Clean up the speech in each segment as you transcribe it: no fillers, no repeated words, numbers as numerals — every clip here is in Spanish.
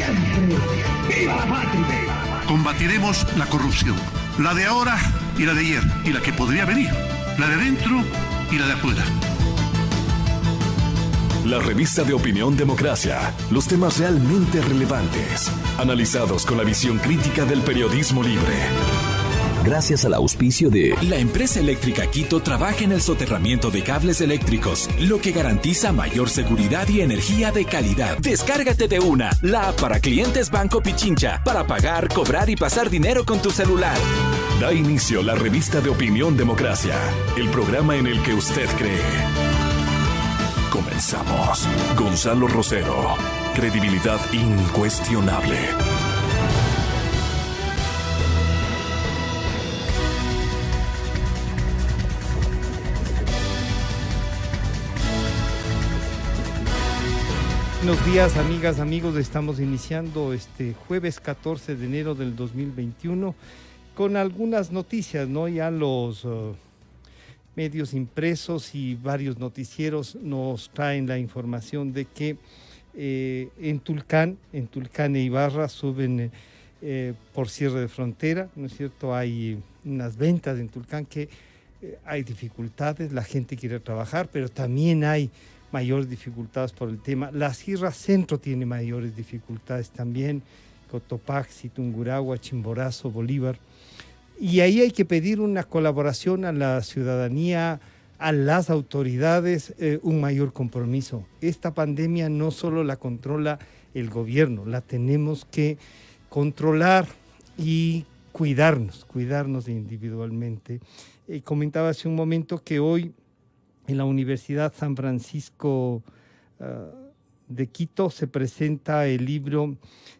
siempre. ¡Viva la patria! Combatiremos la corrupción, la de ahora y la de ayer, y la que podría venir, la de dentro y la de afuera. La revista de opinión Democracia. Los temas realmente relevantes, analizados con la visión crítica del periodismo libre. Gracias al auspicio de... La empresa eléctrica Quito trabaja en el soterramiento de cables eléctricos, lo que garantiza mayor seguridad y energía de calidad. Descárgate de una, la app para clientes Banco Pichincha, para pagar, cobrar y pasar dinero con tu celular. Da inicio la revista de opinión Democracia, el programa en el que usted cree. Comenzamos. Gonzalo Rosero, credibilidad incuestionable. Buenos días, amigas, amigos. Estamos iniciando este jueves 14 de enero del 2021 con algunas noticias, ¿no? Ya los medios impresos y varios noticieros nos traen la información de que en Tulcán e Ibarra suben por cierre de frontera, ¿no es cierto? Hay unas ventas en Tulcán que hay dificultades, la gente quiere trabajar, pero también hay mayores dificultades por el tema. La Sierra Centro tiene mayores dificultades también, Cotopaxi, Tungurahua, Chimborazo, Bolívar. Y ahí hay que pedir una colaboración a la ciudadanía, a las autoridades, un mayor compromiso. Esta pandemia no solo la controla el gobierno, la tenemos que controlar y cuidarnos individualmente. Comentaba hace un momento que hoy en la Universidad San Francisco de Quito se presenta el libro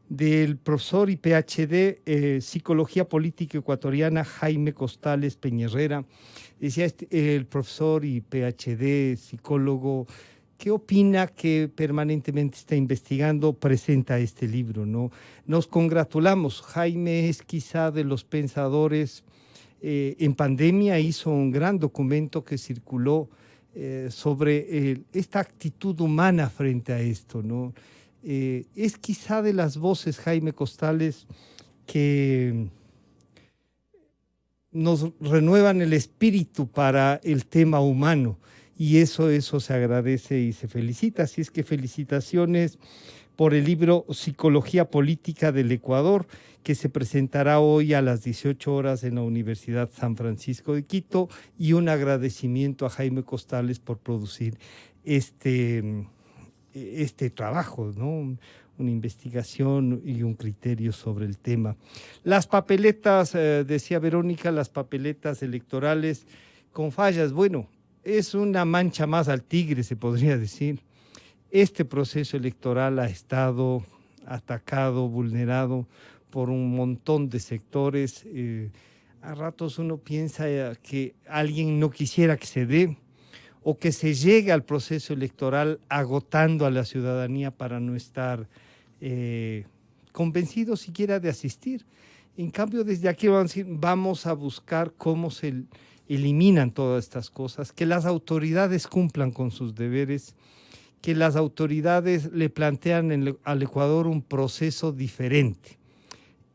del profesor y PhD Psicología Política Ecuatoriana Jaime Costales Peñerrera. Decía el profesor y PhD psicólogo, ¿qué opina? Que permanentemente está investigando, presenta este libro, ¿no? Nos congratulamos. Jaime es quizá de los pensadores en pandemia, hizo un gran documento que circuló sobre esta actitud humana frente a esto, ¿no? Es quizá de las voces, Jaime Costales, que nos renuevan el espíritu para el tema humano, y eso se agradece y se felicita. Así es que felicitaciones por el libro Psicología Política del Ecuador, que se presentará hoy a las 18 horas en la Universidad San Francisco de Quito, y un agradecimiento a Jaime Costales por producir este trabajo, ¿no? Una investigación y un criterio sobre el tema. Las papeletas, decía Verónica, las papeletas electorales con fallas, bueno, es una mancha más al tigre, se podría decir. Este proceso electoral ha estado atacado, vulnerado por un montón de sectores. A ratos uno piensa que alguien no quisiera que se dé, o que se llegue al proceso electoral agotando a la ciudadanía para no estar convencido siquiera de asistir. En cambio, desde aquí vamos a buscar cómo se eliminan todas estas cosas, que las autoridades cumplan con sus deberes, que las autoridades le plantean al Ecuador un proceso diferente.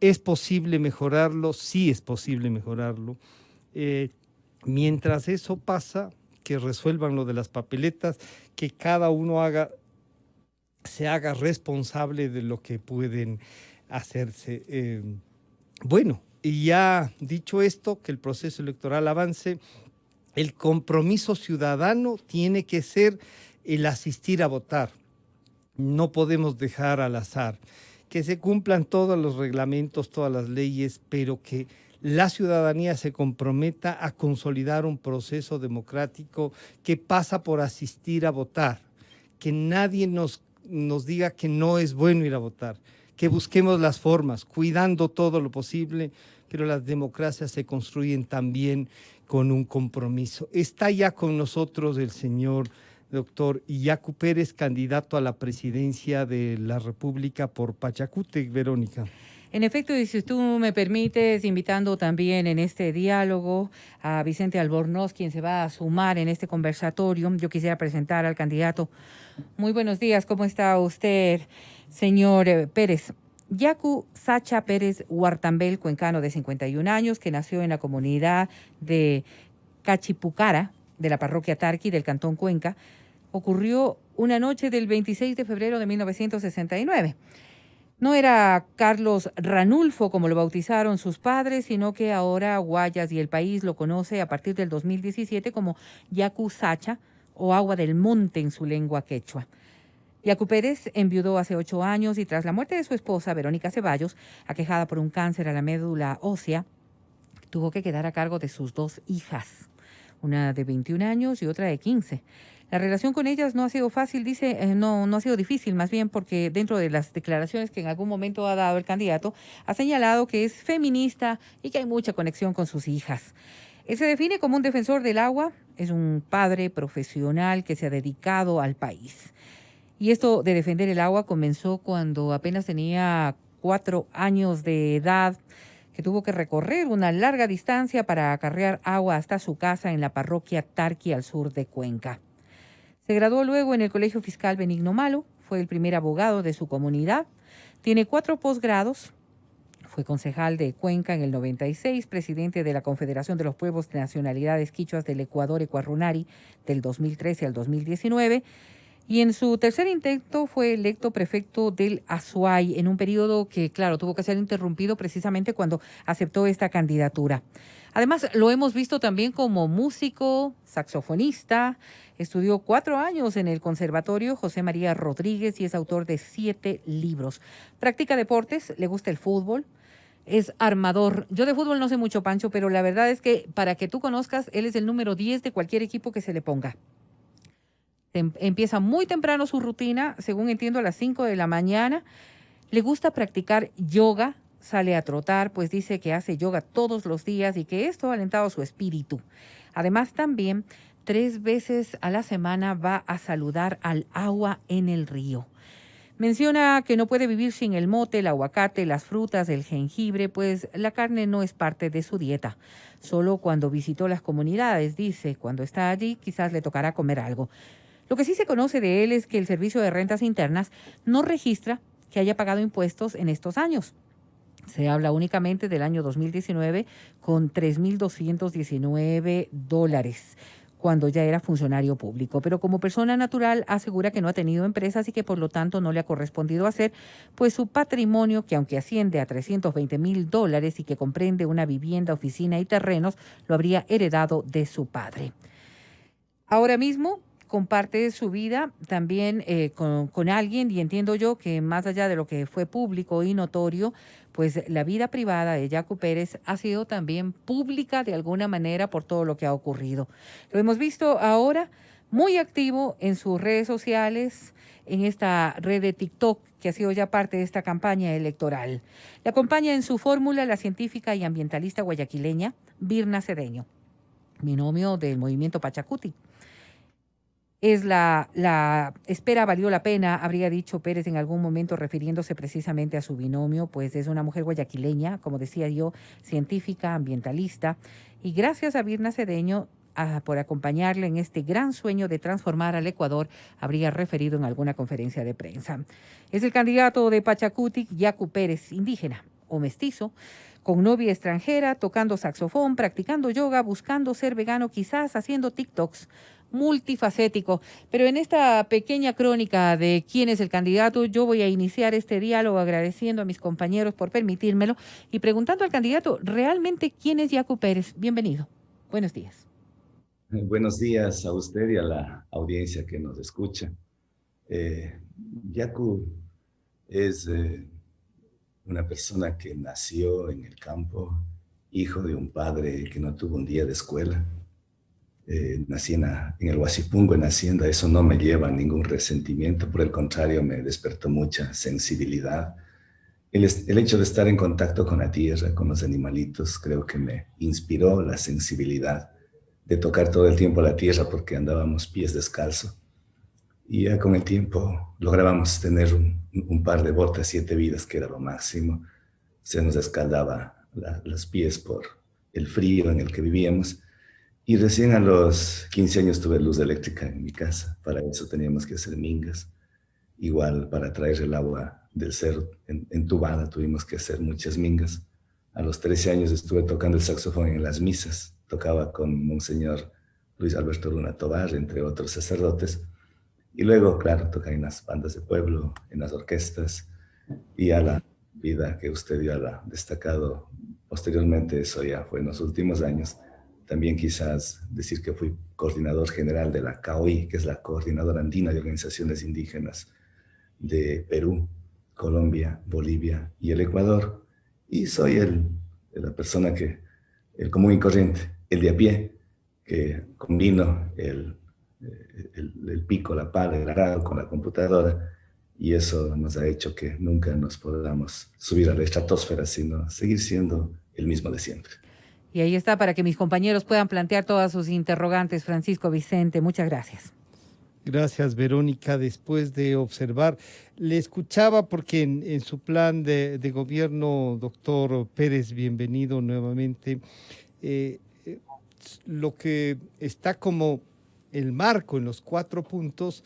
¿Es posible mejorarlo? Sí es posible mejorarlo. Mientras eso pasa, que resuelvan lo de las papeletas, que cada uno se haga responsable de lo que pueden hacerse. Bueno, y ya dicho esto, que el proceso electoral avance, el compromiso ciudadano tiene que ser el asistir a votar. No podemos dejar al azar. Que se cumplan todos los reglamentos, todas las leyes, pero que la ciudadanía se comprometa a consolidar un proceso democrático que pasa por asistir a votar. Que nadie nos diga que no es bueno ir a votar. Que busquemos las formas, cuidando todo lo posible, pero las democracias se construyen también con un compromiso. Está ya con nosotros el señor doctor Yacu Pérez, candidato a la presidencia de la República por Pachacútec, Verónica. En efecto, y si tú me permites, invitando también en este diálogo a Vicente Albornoz, quien se va a sumar en este conversatorio, yo quisiera presentar al candidato. Muy buenos días, ¿cómo está usted, Señor Pérez, Yacu Sacha Pérez Huartambel, cuencano de 51 años, que nació en la comunidad de Cachipucara, de la parroquia Tarqui del Cantón Cuenca, ocurrió una noche del 26 de febrero de 1969. No era Carlos Ranulfo, como lo bautizaron sus padres, sino que ahora Guayas y el país lo conoce a partir del 2017 como Yacu Sacha, o Agua del Monte en su lengua quechua. Yacu Pérez enviudó hace 8 años y tras la muerte de su esposa, Verónica Ceballos, aquejada por un cáncer a la médula ósea, tuvo que quedar a cargo de sus 2 hijas, una de 21 años y otra de 15. La relación con ellas no ha sido fácil, dice, no ha sido difícil, más bien porque dentro de las declaraciones que en algún momento ha dado el candidato, ha señalado que es feminista y que hay mucha conexión con sus hijas. Él se define como un defensor del agua, es un padre profesional que se ha dedicado al país. Y esto de defender el agua comenzó cuando apenas tenía 4 años de edad, que tuvo que recorrer una larga distancia para acarrear agua hasta su casa en la parroquia Tarqui al sur de Cuenca. Se graduó luego en el Colegio Fiscal Benigno Malo, fue el primer abogado de su comunidad, tiene 4 posgrados, fue concejal de Cuenca en el 96, presidente de la Confederación de los Pueblos de Nacionalidades Quichuas del Ecuador, Ecuarunari, del 2013 al 2019, y en su tercer intento fue electo prefecto del Azuay en un periodo que, claro, tuvo que ser interrumpido precisamente cuando aceptó esta candidatura. Además, lo hemos visto también como músico, saxofonista, estudió 4 años en el Conservatorio José María Rodríguez y es autor de 7 libros. Practica deportes, le gusta el fútbol, es armador. Yo de fútbol no sé mucho, Pancho, pero la verdad es que para que tú conozcas, él es el número 10 de cualquier equipo que se le ponga. Empieza muy temprano su rutina, según entiendo, a las 5 de la mañana. Le gusta practicar yoga, sale a trotar, pues dice que hace yoga todos los días y que esto ha alentado su espíritu. Además, también 3 veces a la semana va a saludar al agua en el río. Menciona que no puede vivir sin el mote, el aguacate, las frutas, el jengibre, pues la carne no es parte de su dieta. Solo cuando visitó las comunidades, dice, cuando está allí quizás le tocará comer algo. Lo que sí se conoce de él es que el Servicio de Rentas Internas no registra que haya pagado impuestos en estos años. Se habla únicamente del año 2019 con $3,219, cuando ya era funcionario público. Pero como persona natural asegura que no ha tenido empresas y que por lo tanto no le ha correspondido hacer, pues su patrimonio, que aunque asciende a $320,000 y que comprende una vivienda, oficina y terrenos, lo habría heredado de su padre. Ahora mismo comparte su vida también con alguien, y entiendo yo que más allá de lo que fue público y notorio, pues la vida privada de Yacu Pérez ha sido también pública de alguna manera por todo lo que ha ocurrido. Lo hemos visto ahora muy activo en sus redes sociales, en esta red de TikTok, que ha sido ya parte de esta campaña electoral. Le acompaña en su fórmula la científica y ambientalista guayaquileña Virna Cedeño, binomio del movimiento Pachacuti. Es la espera valió la pena, habría dicho Pérez en algún momento refiriéndose precisamente a su binomio, pues es una mujer guayaquileña, como decía yo, científica, ambientalista, y gracias a Virna Cedeño por acompañarle en este gran sueño de transformar al Ecuador, habría referido en alguna conferencia de prensa. Es el candidato de Pachacuti, Yacu Pérez, indígena o mestizo, con novia extranjera, tocando saxofón, practicando yoga, buscando ser vegano, quizás haciendo TikToks, multifacético. Pero en esta pequeña crónica de quién es el candidato, yo voy a iniciar este diálogo agradeciendo a mis compañeros por permitírmelo y preguntando al candidato realmente quién es Yacu Pérez. Bienvenido. Buenos días. Buenos días a usted y a la audiencia que nos escucha. Yacu es una persona que nació en el campo, hijo de un padre que no tuvo un día de escuela. Nací en el Huasipungo, en Hacienda. Eso no me lleva a ningún resentimiento, por el contrario, me despertó mucha sensibilidad. El hecho de estar en contacto con la tierra, con los animalitos, creo que me inspiró la sensibilidad de tocar todo el tiempo la tierra porque andábamos pies descalzos. Y ya con el tiempo lográbamos tener un par de botas 7 vidas, que era lo máximo. Se nos escaldaba los pies por el frío en el que vivíamos. Y recién a los 15 años tuve luz eléctrica en mi casa. Para eso teníamos que hacer mingas. Igual para traer el agua del ser entubada, tuvimos que hacer muchas mingas. A los 13 años estuve tocando el saxofón en las misas, tocaba con Monseñor Luis Alberto Luna Tovar, entre otros sacerdotes. Y luego, claro, toca en las bandas de pueblo, en las orquestas, y a la vida que usted ya ha destacado posteriormente, eso ya fue en los últimos años. También quizás decir que fui coordinador general de la CAOI, que es la Coordinadora Andina de Organizaciones Indígenas de Perú, Colombia, Bolivia y el Ecuador. Y soy la persona el común y corriente, el de a pie, que combino el pico, la pala, el arado con la computadora, y eso nos ha hecho que nunca nos podamos subir a la estratosfera, sino seguir siendo el mismo de siempre. Y ahí está para que mis compañeros puedan plantear todas sus interrogantes. Francisco Vicente, muchas gracias. Gracias, Verónica. Después de observar, le escuchaba porque en su plan de gobierno, doctor Pérez, bienvenido nuevamente, lo que está como el marco en los 4 puntos,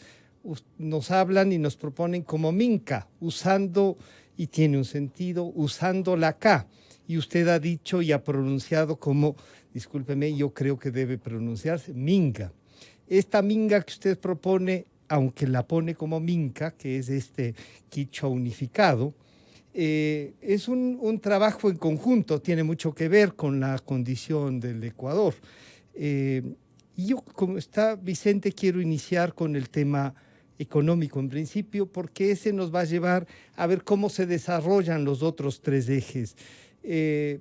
nos hablan y nos proponen como minca, usando, y tiene un sentido, usando la K. Y usted ha dicho y ha pronunciado como, discúlpeme, yo creo que debe pronunciarse, minga. Esta minga que usted propone, aunque la pone como minca, que es este quichua unificado, es un trabajo en conjunto, tiene mucho que ver con la condición del Ecuador. Y yo, como está Vicente, quiero iniciar con el tema económico en principio, porque ese nos va a llevar a ver cómo se desarrollan los otros 3 ejes.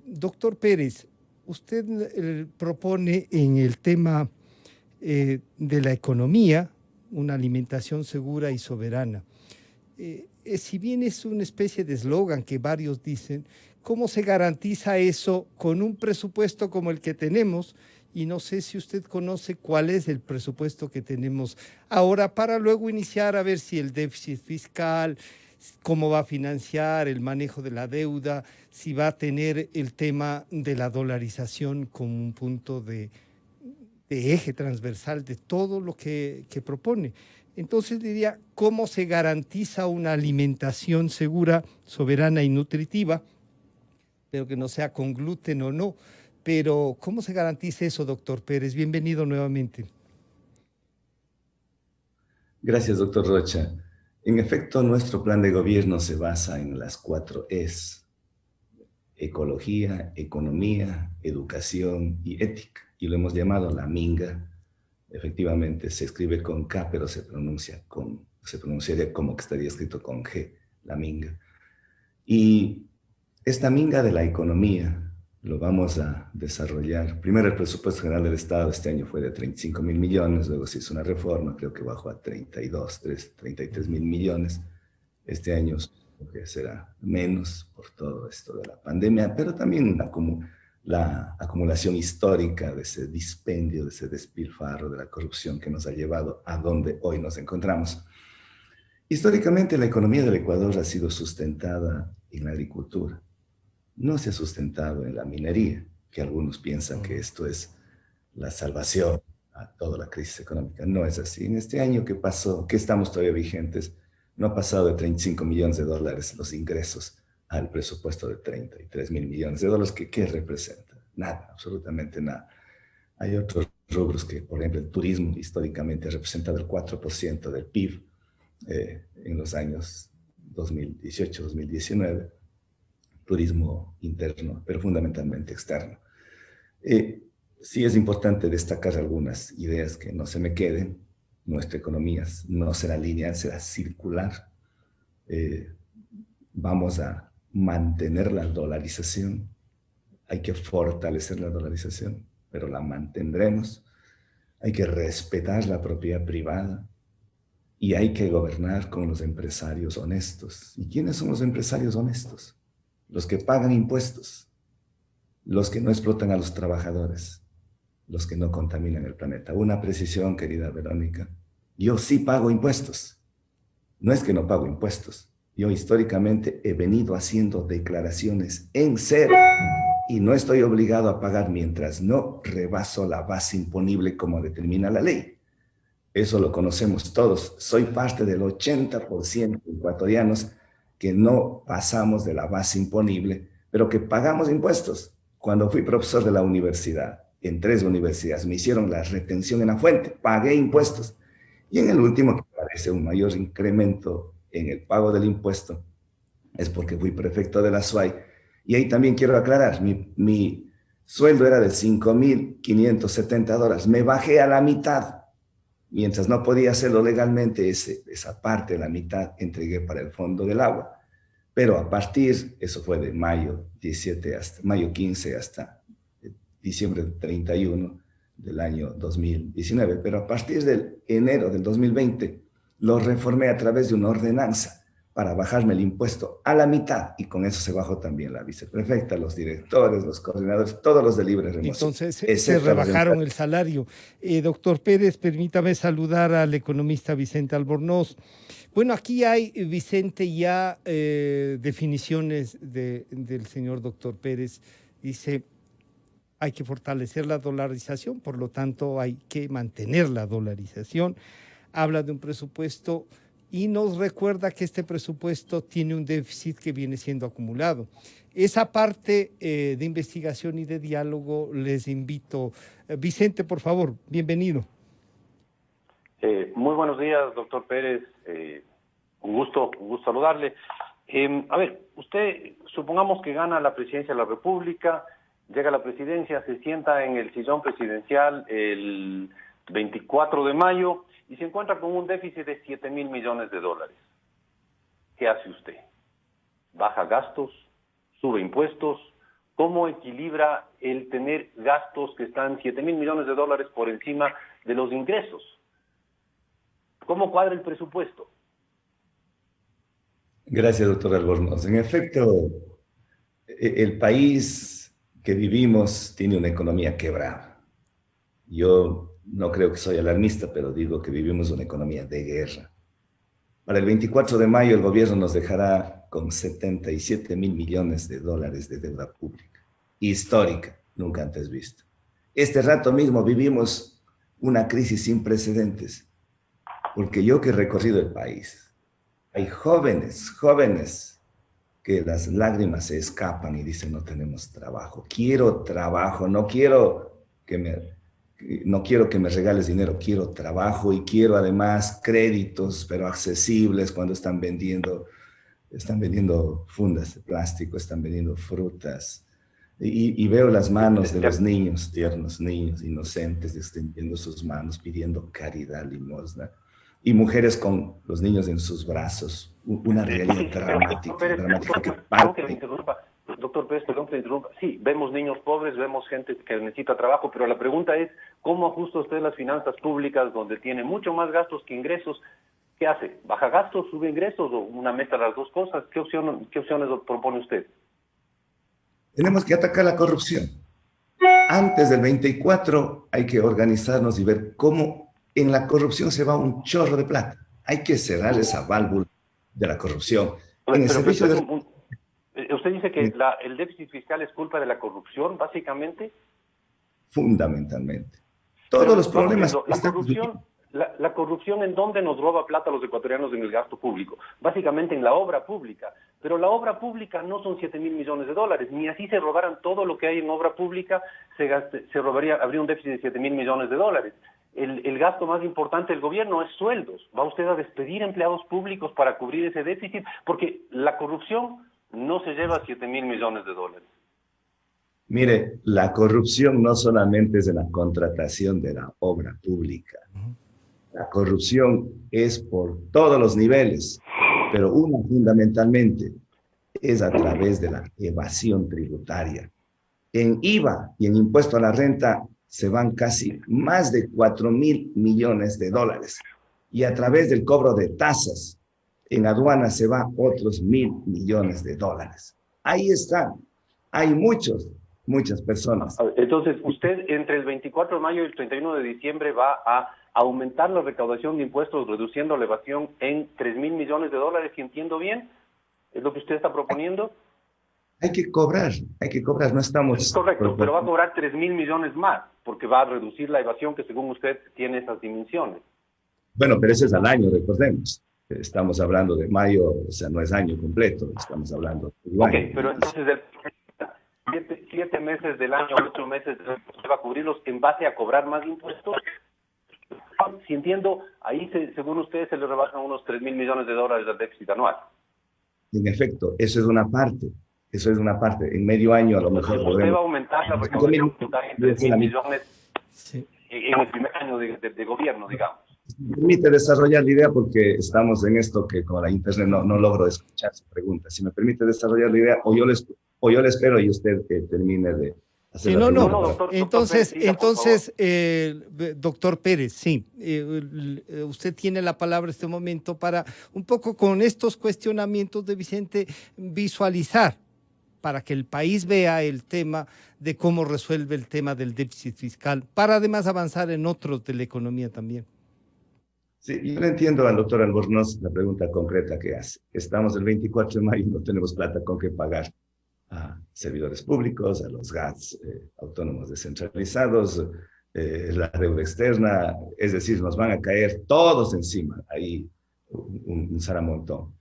Doctor Pérez, usted propone en el tema de la economía una alimentación segura y soberana. Si bien es una especie de eslogan que varios dicen, ¿cómo se garantiza eso con un presupuesto como el que tenemos? Y no sé si usted conoce cuál es el presupuesto que tenemos ahora, para luego iniciar a ver si el déficit fiscal, cómo va a financiar el manejo de la deuda, si va a tener el tema de la dolarización como un punto de eje transversal de todo lo que propone. Entonces diría, ¿cómo se garantiza una alimentación segura, soberana y nutritiva, pero que no sea con gluten o no? Pero, ¿cómo se garantiza eso, doctor Pérez? Bienvenido nuevamente. Gracias, doctor Rocha. En efecto, nuestro plan de gobierno se basa en las 4 Es: ecología, economía, educación y ética. Y lo hemos llamado la minga. Efectivamente, se escribe con K, pero se pronunciaría como que estaría escrito con G, la minga. Y esta minga de la economía lo vamos a desarrollar. Primero, el presupuesto general del Estado este año fue de 35.000 millones, luego se hizo una reforma, creo que bajó a 33.000 millones. Este año creo que será menos por todo esto de la pandemia, pero también la acumulación histórica de ese dispendio, de ese despilfarro, de la corrupción que nos ha llevado a donde hoy nos encontramos. Históricamente, la economía del Ecuador ha sido sustentada en la agricultura. No se ha sustentado en la minería, que algunos piensan que esto es la salvación a toda la crisis económica. No es así. En este año que pasó, que estamos todavía vigentes, no ha pasado de 35 millones de dólares los ingresos al presupuesto de 33.000 millones de dólares. ¿Qué representa? Nada, absolutamente nada. Hay otros rubros que, por ejemplo, el turismo históricamente ha representado el 4% del PIB en los años 2018-2019. Turismo interno, pero fundamentalmente externo. Sí es importante destacar algunas ideas que no se me queden. Nuestra economía no será lineal, será circular. Vamos a mantener la dolarización. Hay que fortalecer la dolarización, pero la mantendremos. Hay que respetar la propiedad privada y hay que gobernar con los empresarios honestos. ¿Y quiénes son los empresarios honestos? Los que pagan impuestos, los que no explotan a los trabajadores, los que no contaminan el planeta. Una precisión, querida Verónica. Yo sí pago impuestos. No es que no pago impuestos. Yo históricamente he venido haciendo declaraciones en cero y no estoy obligado a pagar mientras no rebaso la base imponible como determina la ley. Eso lo conocemos todos. Soy parte del 80% de ecuatorianos que no pasamos de la base imponible, pero que pagamos impuestos. Cuando fui profesor de la universidad, en 3 universidades, me hicieron la retención en la fuente, pagué impuestos. Y en el último, que parece un mayor incremento en el pago del impuesto, es porque fui prefecto de la SUAY. Y ahí también quiero aclarar, mi sueldo era de $5.570. Me bajé a la mitad. Mientras no podía hacerlo legalmente, esa parte de la mitad entregué para el Fondo del Agua. Pero a partir, eso fue de mayo 15 hasta diciembre 31 del año 2019, pero a partir de enero del 2020 lo reformé a través de una ordenanza para bajarme el impuesto a la mitad, y con eso se bajó también la viceprefecta, los directores, los coordinadores, todos los de libre remoción. Entonces se rebajaron el salario. Doctor Pérez, permítame saludar al economista Vicente Albornoz. Bueno, aquí hay, Vicente, ya definiciones del señor doctor Pérez. Dice, hay que fortalecer la dolarización, por lo tanto hay que mantener la dolarización. Habla de un presupuesto y nos recuerda que este presupuesto tiene un déficit que viene siendo acumulado. Esa parte de investigación y de diálogo les invito. Vicente, por favor, bienvenido. Muy buenos días, doctor Pérez. Un gusto saludarle. A ver, usted, supongamos que gana la presidencia de la República, llega a la presidencia, se sienta en el sillón presidencial el 24 de mayo y se encuentra con un déficit de $7,000 millones. ¿Qué hace usted? ¿Baja gastos? ¿Sube impuestos? ¿Cómo equilibra el tener gastos que están $7,000 millones por encima de los ingresos? ¿Cómo cuadra el presupuesto? Gracias, doctor Albornoz. En efecto, el país que vivimos tiene una economía quebrada. Yo no creo que soy alarmista, pero digo que vivimos una economía de guerra. Para el 24 de mayo el gobierno nos dejará con $77,000 millones de deuda pública. Histórica, nunca antes visto. Este rato mismo vivimos una crisis sin precedentes, porque yo que he recorrido el país, hay jóvenes que las lágrimas se escapan y dicen no tenemos trabajo. Quiero trabajo, no quiero que me regales dinero, quiero trabajo y quiero además créditos, pero accesibles cuando están vendiendo fundas de plástico, están vendiendo frutas. Y veo las manos de los niños, tiernos niños, inocentes, extendiendo sus manos, pidiendo caridad, limosna. Y mujeres con los niños en sus brazos, una realidad dramática que parte. Doctor Pérez, perdón que le interrumpa. Sí, vemos niños pobres, vemos gente que necesita trabajo, pero la pregunta es, ¿cómo ajusta usted las finanzas públicas donde tiene mucho más gastos que ingresos? ¿Qué hace? ¿Baja gastos, sube ingresos o una mezcla de las dos cosas? ¿Qué opciones propone usted? Tenemos que atacar la corrupción. Antes del 24 hay que organizarnos y ver cómo en la corrupción se va un chorro de plata. Hay que cerrar esa válvula de la corrupción. ¿Usted dice que el déficit fiscal es culpa de la corrupción, básicamente? Fundamentalmente. Todos los problemas... La corrupción, ¿en dónde nos roba plata a los ecuatorianos en el gasto público? Básicamente en la obra pública. Pero la obra pública no son $7,000 millones, ni así se robaran todo lo que hay en obra pública, habría un déficit de $7,000 millones. El gasto más importante del gobierno es sueldos. ¿Va usted a despedir empleados públicos para cubrir ese déficit? Porque la corrupción no se lleva $7,000 millones. Mire, la corrupción no solamente es de la contratación de la obra pública. La corrupción es por todos los niveles, pero una fundamentalmente es a través de la evasión tributaria. En IVA y en impuesto a la renta se van casi más de $4,000 millones. Y a través del cobro de tasas, en aduanas se va otros $1,000 millones. Ahí están. Hay muchas personas. Entonces, usted entre el 24 de mayo y el 31 de diciembre va a aumentar la recaudación de impuestos, reduciendo la evasión en $3,000 millones, si entiendo bien. ¿Es lo que usted está proponiendo? Hay que cobrar, no estamos... Es correcto, pero va a cobrar $3,000 millones más, porque va a reducir la evasión que según usted tiene esas dimensiones. Bueno, pero ese es al año, recordemos. Estamos hablando de mayo, o sea, no es año completo, estamos hablando de Ok, año. pero entonces 7 meses del año, 8 meses, ¿se va a cubrirlos en base a cobrar más impuestos? Si entiendo, ahí según ustedes se le rebajan unos 3.000 millones de dólares del déficit anual. En efecto, eso es una parte. Eso es una parte. En medio año a lo mejor Entonces, usted va a aumentar la recaudación total en 3.000 millones en el primer año de gobierno, digamos. Me permite desarrollar la idea porque estamos en esto que con la internet no logro escuchar su pregunta. Si me permite desarrollar la idea, o yo le espero y usted termine de hacer la pregunta. No. Doctor, Entonces, Pérez, doctor Pérez, sí, usted tiene la palabra en este momento para un poco con estos cuestionamientos de Vicente visualizar para que el país vea el tema de cómo resuelve el tema del déficit fiscal, para además avanzar en otros de la economía también. Sí, yo le entiendo al doctor Albornoz la pregunta concreta que hace. Estamos el 24 de mayo y no tenemos plata con que pagar a servidores públicos, a los GATS autónomos descentralizados, la deuda externa, es decir, nos van a caer todos encima, ahí un zaramontón.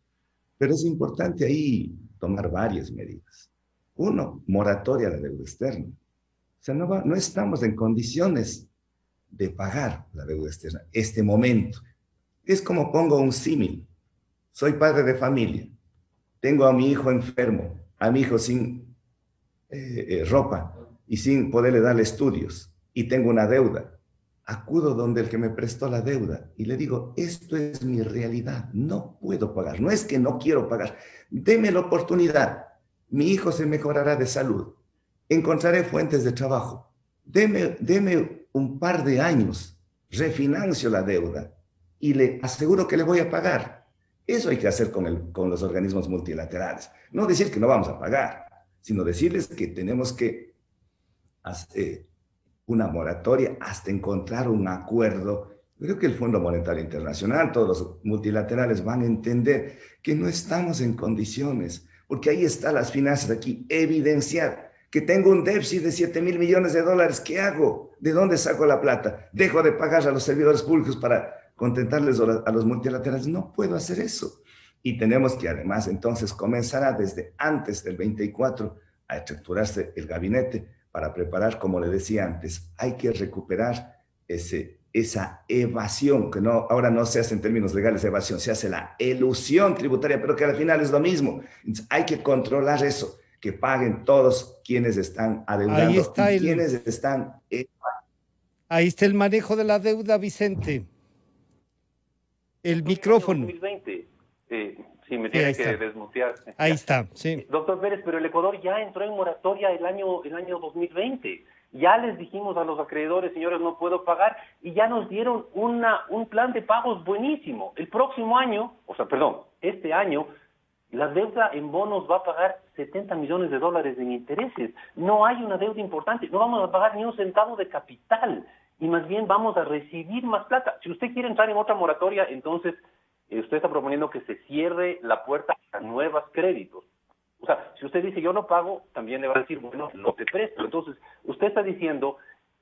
Pero es importante ahí tomar varias medidas. Uno, moratoria a la deuda externa. O sea, no estamos en condiciones de pagar la deuda externa este momento. Es como pongo un símil. Soy padre de familia. Tengo a mi hijo enfermo, a mi hijo sin ropa y sin poderle darle estudios. Y tengo una deuda. Acudo donde el que me prestó la deuda y le digo, esto es mi realidad, no puedo pagar. No es que no quiero pagar. Deme la oportunidad. Mi hijo se mejorará de salud. Encontraré fuentes de trabajo. Deme un par de años, refinancio la deuda y le aseguro que le voy a pagar. Eso hay que hacer con los organismos multilaterales. No decir que no vamos a pagar, sino decirles que tenemos que hacer una moratoria hasta encontrar un acuerdo. Creo que el Fondo Monetario Internacional, todos los multilaterales van a entender que no estamos en condiciones, porque ahí están las finanzas aquí, evidenciar que tengo un déficit de 7.000 millones de dólares. ¿Qué hago? ¿De dónde saco la plata? ¿Dejo de pagar a los servidores públicos para contentarles a los multilaterales? No puedo hacer eso. Y tenemos que además entonces comenzará desde antes del 24 a estructurarse el gabinete para preparar, como le decía antes, hay que recuperar esa evasión, que ahora no se hace en términos legales evasión, se hace la elusión tributaria, pero que al final es lo mismo. Entonces, hay que controlar eso, que paguen todos quienes están adeudando. Ahí está quienes están... Ahí está el manejo de la deuda, Vicente. El micrófono. 2020. Sí, me tiene que desmutear. Ahí está, sí. Doctor Pérez, pero el Ecuador ya entró en moratoria el año 2020. Ya les dijimos a los acreedores, señores, no puedo pagar, y ya nos dieron un plan de pagos buenísimo. El próximo año, este año, la deuda en bonos va a pagar 70 millones de dólares en intereses. No hay una deuda importante, no vamos a pagar ni un centavo de capital, y más bien vamos a recibir más plata. Si usted quiere entrar en otra moratoria, entonces usted está proponiendo que se cierre la puerta a nuevos créditos. O sea, si usted dice yo no pago, también le va a decir, bueno, no te presto. Entonces, usted está diciendo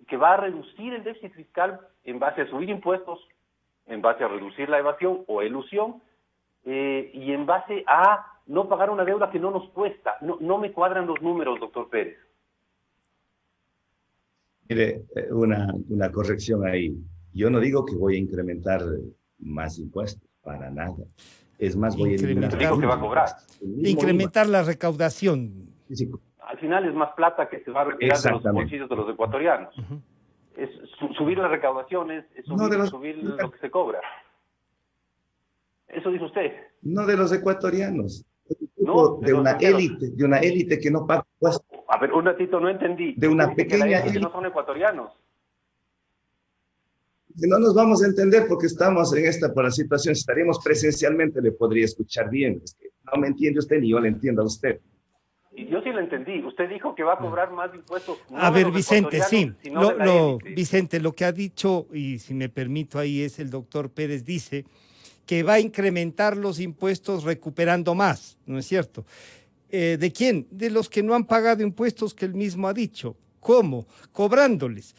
que va a reducir el déficit fiscal en base a subir impuestos, en base a reducir la evasión o elusión, y en base a no pagar una deuda que no nos cuesta. No me cuadran los números, doctor Pérez. Mire, una corrección ahí. Yo no digo que voy a incrementar más impuestos, para nada. Es más, voy a eliminar. Digo que va a cobrar. Incrementar la recaudación. Sí. Al final es más plata que se va a retirar de los bolsillos de los ecuatorianos. Uh-huh. Es subir las recaudaciones, es subir lo que se cobra. Eso dice usted. No de los ecuatorianos. No, de una élite que no paga impuestos. A ver, un ratito, no entendí. De una pequeña élite que no son ecuatorianos. No nos vamos a entender porque estamos en por la situación. Si estaríamos presencialmente, le podría escuchar bien. Es que no me entiende usted ni yo le entiendo a usted. Y yo sí lo entendí. Usted dijo que va a cobrar más impuestos. No a ver, Vicente, sí. Vicente, lo que ha dicho, y si me permito ahí, es el doctor Pérez dice que va a incrementar los impuestos recuperando más, ¿no es cierto? ¿De quién? De los que no han pagado impuestos, que él mismo ha dicho. ¿Cómo? Cobrándoles.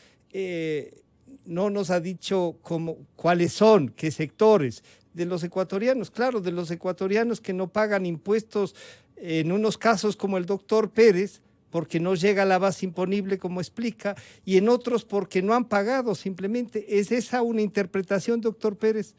No nos ha dicho cuáles son, qué sectores. de los ecuatorianos, claro, de los ecuatorianos que no pagan impuestos, en unos casos como el doctor Pérez, porque no llega a la base imponible, como explica, y en otros porque no han pagado simplemente. ¿Es esa una interpretación, doctor Pérez?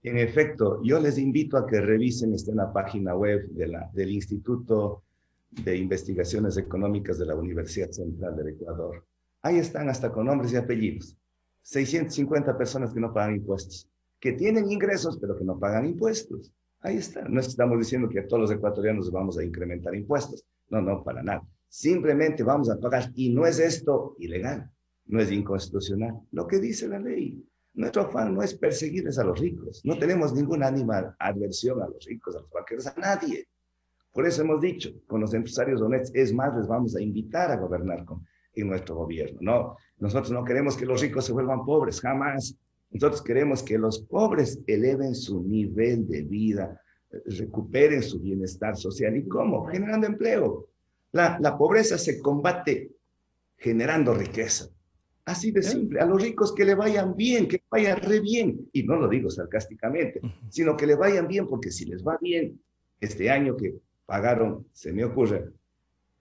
En efecto, yo les invito a que revisen, está en la página web del Instituto de Investigaciones Económicas de la Universidad Central del Ecuador. Ahí están hasta con nombres y apellidos. 650 personas que no pagan impuestos, que tienen ingresos pero que no pagan impuestos. Ahí está. No es que estamos diciendo que a todos los ecuatorianos vamos a incrementar impuestos. No, no, para nada. Simplemente vamos a pagar. Y no es esto ilegal, no es inconstitucional. Lo que dice la ley. Nuestro afán no es perseguirles a los ricos. No tenemos ninguna adversión a los ricos, a los banqueros, a nadie. Por eso hemos dicho, con los empresarios honestos, es más, les vamos a invitar a gobernar en nuestro gobierno. No, nosotros no queremos que los ricos se vuelvan pobres, jamás. Nosotros queremos que los pobres eleven su nivel de vida, recuperen su bienestar social. ¿Y cómo? Generando empleo. La pobreza se combate generando riqueza. Así de simple. A los ricos que le vayan bien, que vayan re bien. Y no lo digo sarcásticamente, sino que le vayan bien, porque si les va bien, este año que pagaron, se me ocurre,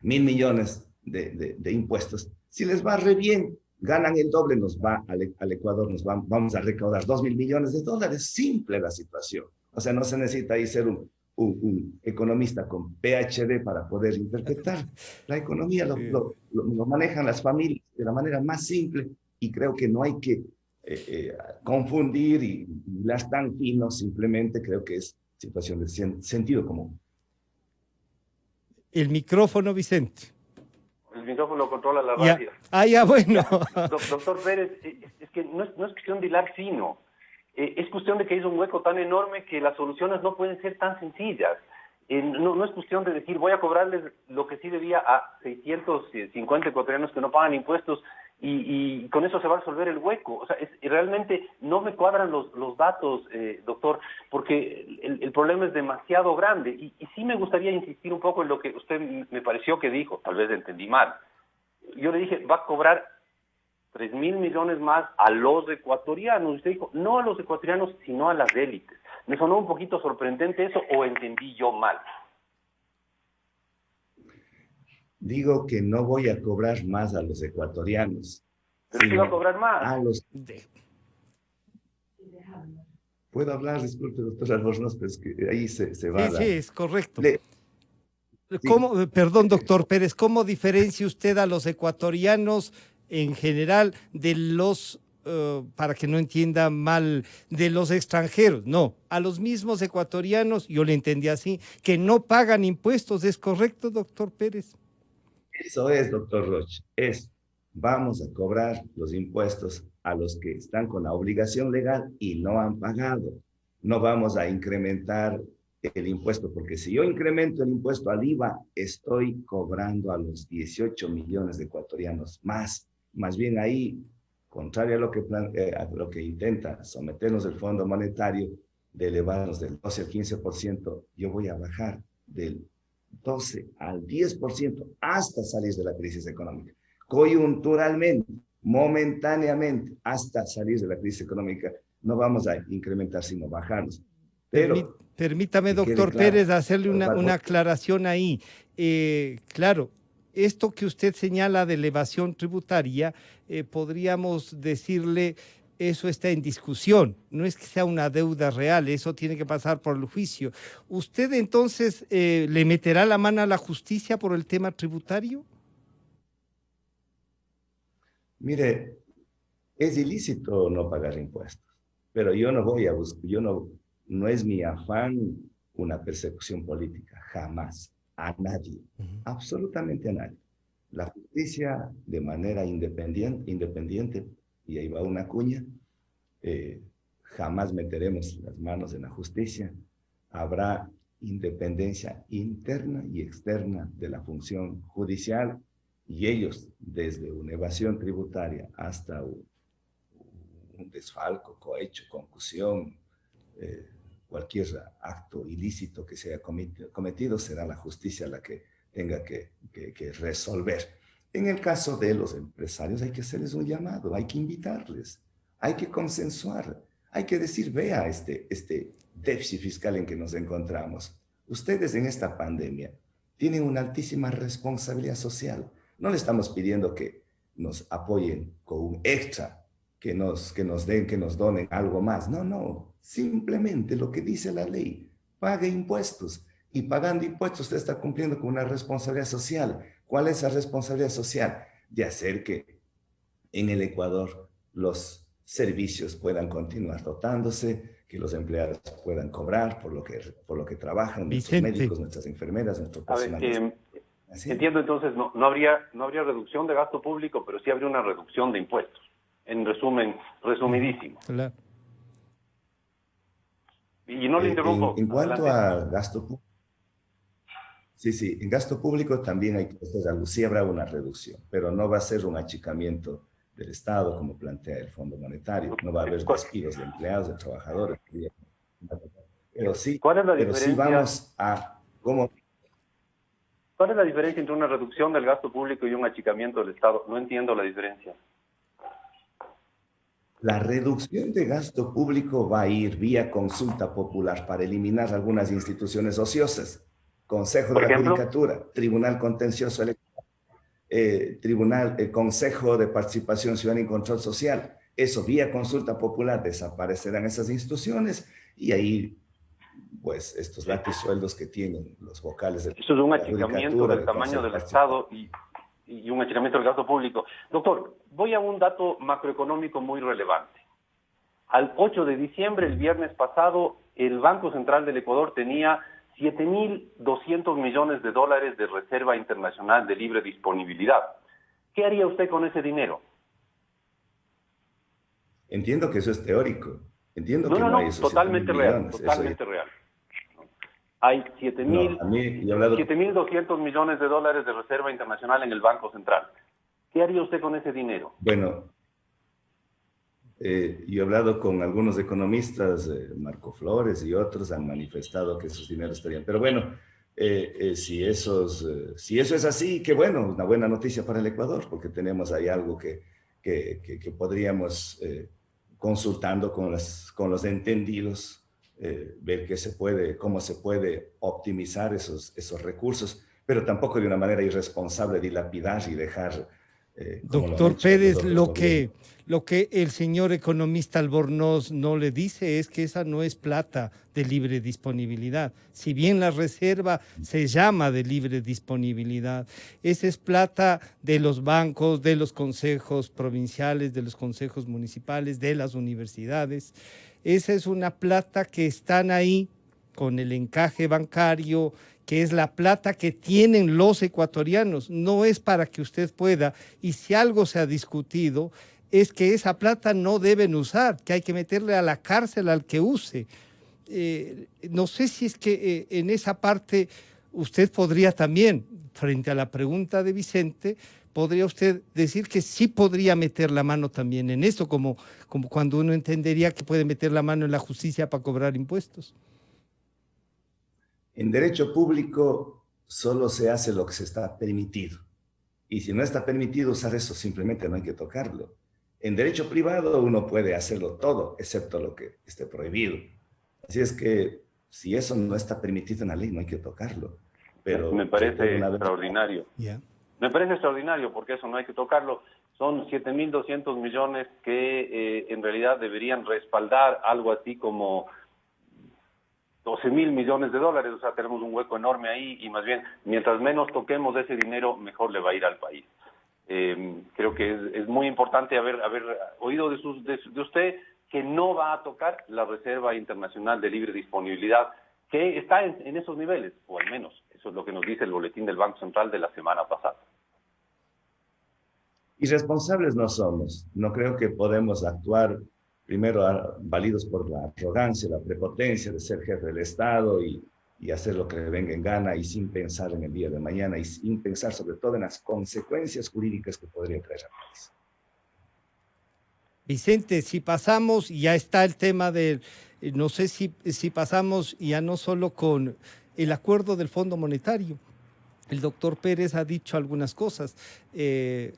1.000 millones de impuestos, si les va re bien, ganan el doble, nos va al Ecuador, vamos a recaudar 2.000 millones de dólares. Simple la situación. O sea, no se necesita ahí ser un economista con PhD para poder interpretar. La economía lo manejan las familias de la manera más simple, y creo que no hay que confundir y las tan finos. Simplemente creo que es situación de sentido común. El micrófono, Vicente. El micrófono controla la radio. Ya, bueno. Doctor Pérez, es que no es cuestión de hilar fino. Es cuestión de que hay un hueco tan enorme que las soluciones no pueden ser tan sencillas. No es cuestión de decir, voy a cobrarles lo que sí debía a 650 ecuatorianos que no pagan impuestos y con eso se va a resolver el hueco. O sea, realmente no me cuadran los datos, doctor, porque el problema es demasiado grande. Y sí me gustaría insistir un poco en lo que usted me pareció que dijo, tal vez entendí mal. Yo le dije, va a cobrar 3.000 millones más a los ecuatorianos. Usted dijo, no a los ecuatorianos, sino a las élites. ¿Me sonó un poquito sorprendente eso o entendí yo mal? Digo que no voy a cobrar más a los ecuatorianos. ¿Pero sí va a cobrar más? A los... ¿Puedo hablar? Disculpe, doctor Albornoz, pero es que ahí se va. Sí, es correcto. ¿Cómo, perdón, doctor Pérez, ¿cómo diferencia usted a los ecuatorianos en general de los, para que no entienda mal, de los extranjeros? No, a los mismos ecuatorianos, yo le entendí así, que no pagan impuestos. ¿Es correcto, doctor Pérez? Eso es, doctor Roche, vamos a cobrar los impuestos a los que están con la obligación legal y no han pagado. No vamos a incrementar el impuesto, porque si yo incremento el impuesto al IVA, estoy cobrando a los 18 millones de ecuatorianos más. Más bien ahí, contrario a lo que intenta someternos el Fondo Monetario, de elevarnos del 12 al 15%, yo voy a bajar del 12 al 10% hasta salir de la crisis económica. Coyunturalmente, momentáneamente, hasta salir de la crisis económica, no vamos a incrementar, sino bajarnos. Pero permítame, doctor Pérez, hacerle una aclaración ahí. Claro, esto que usted señala de elevación tributaria, podríamos decirle, eso está en discusión, no es que sea una deuda real, eso tiene que pasar por el juicio. ¿Usted entonces le meterá la mano a la justicia por el tema tributario? Mire, es ilícito no pagar impuestos, pero yo no voy a buscar, no es mi afán una persecución política, jamás, a nadie, absolutamente a nadie. La justicia de manera independiente, y ahí va una cuña, jamás meteremos las manos en la justicia. Habrá independencia interna y externa de la función judicial, y ellos, desde una evasión tributaria hasta un desfalco, cohecho, concusión, cualquier acto ilícito que se haya cometido, será la justicia la que tenga que resolver. En el caso de los empresarios hay que hacerles un llamado, hay que invitarles, hay que consensuar, hay que decir, vea este déficit fiscal en que nos encontramos. Ustedes en esta pandemia tienen una altísima responsabilidad social. No le estamos pidiendo que nos apoyen con un extra, que nos donen algo más. No, no. Simplemente lo que dice la ley, pague impuestos. Y pagando impuestos usted está cumpliendo con una responsabilidad social. ¿Cuál es esa responsabilidad social? De hacer que en el Ecuador los servicios puedan continuar dotándose, que los empleados puedan cobrar por lo que trabajan, nuestros médicos, nuestras enfermeras, nuestro personal. Entiendo, entonces no habría reducción de gasto público, pero sí habría una reducción de impuestos. En resumen, resumidísimo. Claro. Y no le interrumpo. En cuanto a gasto público, sí, en gasto público también hay que hacer algo. Sí habrá una reducción, pero no va a ser un achicamiento del Estado como plantea el Fondo Monetario. No va a haber despidos de empleados, de trabajadores. Pero sí, ¿cuál es la diferencia? Sí vamos a... ¿Cómo? ¿Cuál es la diferencia entre una reducción del gasto público y un achicamiento del Estado? No entiendo la diferencia. La reducción de gasto público va a ir vía consulta popular para eliminar algunas instituciones ociosas. Consejo de la Judicatura, Tribunal Contencioso Electoral, Consejo de Participación Ciudadana y Control Social. Eso, vía consulta popular, desaparecerán esas instituciones y ahí, pues, estos latisueldos que tienen los vocales de... Eso es un achicamiento del tamaño del Estado y un achicamiento del gasto público. Doctor, voy a un dato macroeconómico muy relevante. Al 8 de diciembre, el viernes pasado, el Banco Central del Ecuador tenía 7.200 millones de dólares de reserva internacional de libre disponibilidad. ¿Qué haría usted con ese dinero? Entiendo que eso es teórico. Entiendo que no hay esos totalmente real, totalmente real. Hay 7.200 millones de dólares de reserva internacional en el Banco Central. ¿Qué haría usted con ese dinero? Bueno, yo he hablado con algunos economistas, Marco Flores y otros han manifestado que esos dineros estarían. Pero bueno, si eso es así, qué bueno, una buena noticia para el Ecuador, porque tenemos ahí algo que podríamos, consultando con los entendidos, ver cómo se puede optimizar esos recursos, pero tampoco de una manera irresponsable dilapidar y dejar... Doctor Pérez, lo que el señor economista Albornoz no le dice es que esa no es plata de libre disponibilidad. Si bien la reserva se llama de libre disponibilidad, esa es plata de los bancos, de los consejos provinciales, de los consejos municipales, de las universidades. Esa es una plata que están ahí con el encaje bancario, que es la plata que tienen los ecuatorianos. No es para que usted pueda, y si algo se ha discutido, es que esa plata no deben usar, que hay que meterle a la cárcel al que use. No sé si es que en esa parte usted podría también, frente a la pregunta de Vicente, podría usted decir que sí podría meter la mano también en eso, como cuando uno entendería que puede meter la mano en la justicia para cobrar impuestos. En derecho público solo se hace lo que se está permitido. Y si no está permitido usar eso, simplemente no hay que tocarlo. En derecho privado uno puede hacerlo todo, excepto lo que esté prohibido. Así es que si eso no está permitido en la ley, no hay que tocarlo. Pero me parece extraordinario. Me parece extraordinario porque eso no hay que tocarlo. Son 7.200 millones que en realidad deberían respaldar algo así como 12.000 millones de dólares. O sea, tenemos un hueco enorme ahí y más bien, mientras menos toquemos ese dinero, mejor le va a ir al país. Creo que es muy importante haber oído de usted que no va a tocar la Reserva Internacional de Libre Disponibilidad, que está en esos niveles, o al menos eso es lo que nos dice el boletín del Banco Central de la semana pasada. Irresponsables no somos. No creo que podemos actuar primero validos por la arrogancia, la prepotencia de ser jefe del Estado y hacer lo que le venga en gana y sin pensar en el día de mañana y sin pensar sobre todo en las consecuencias jurídicas que podría traer al país. Vicente, si pasamos, ya está el tema de, no sé si pasamos ya no solo con el acuerdo del Fondo Monetario. El doctor Pérez ha dicho algunas cosas que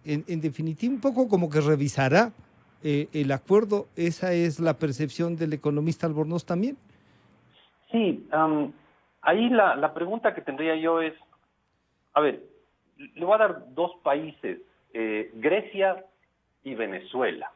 en definitiva un poco como que revisará el acuerdo. ¿Esa es la percepción del economista Albornoz también? Sí, ahí la pregunta que tendría yo es, a ver, le voy a dar dos países, Grecia y Venezuela.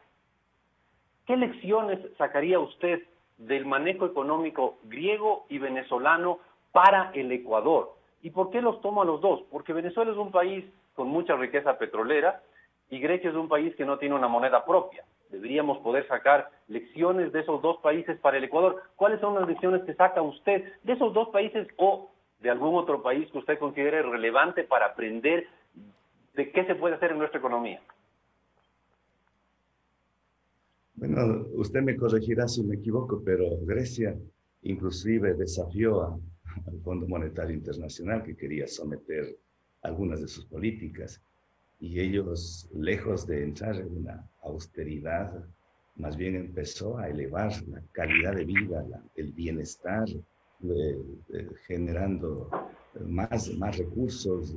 ¿Qué lecciones sacaría usted del manejo económico griego y venezolano para el Ecuador? ¿Y por qué los tomo a los dos? Porque Venezuela es un país con mucha riqueza petrolera y Grecia es un país que no tiene una moneda propia. Deberíamos poder sacar lecciones de esos dos países para el Ecuador. ¿Cuáles son las lecciones que saca usted de esos dos países o de algún otro país que usted considere relevante para aprender de qué se puede hacer en nuestra economía? Bueno, usted me corregirá si me equivoco, pero Grecia inclusive desafió al Fondo Monetario Internacional, que quería someter algunas de sus políticas, y ellos, lejos de entrar en una austeridad, más bien empezó a elevar la calidad de vida, el bienestar, generando más recursos,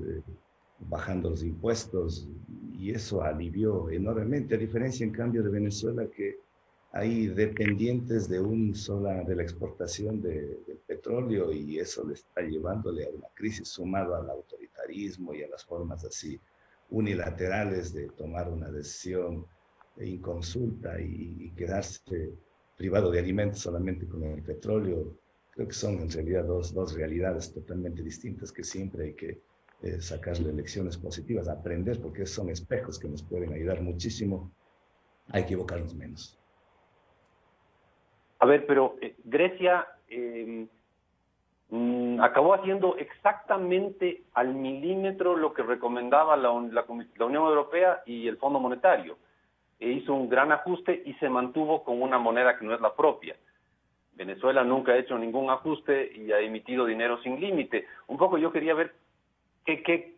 bajando los impuestos, y eso alivió enormemente, a diferencia en cambio de Venezuela, que hay dependientes de de la exportación del petróleo, y eso le está llevándole a una crisis, sumado al autoritarismo y a las formas así unilaterales de tomar una decisión inconsulta y quedarse privado de alimentos solamente con el petróleo. Creo que son en realidad dos realidades totalmente distintas que siempre hay que sacarle lecciones positivas, aprender, porque son espejos que nos pueden ayudar muchísimo a equivocarnos menos. A ver, pero Grecia acabó haciendo exactamente al milímetro lo que recomendaba la Unión Europea y el Fondo Monetario. Hizo un gran ajuste y se mantuvo con una moneda que no es la propia. Venezuela nunca ha hecho ningún ajuste y ha emitido dinero sin límite. Un poco yo quería ver qué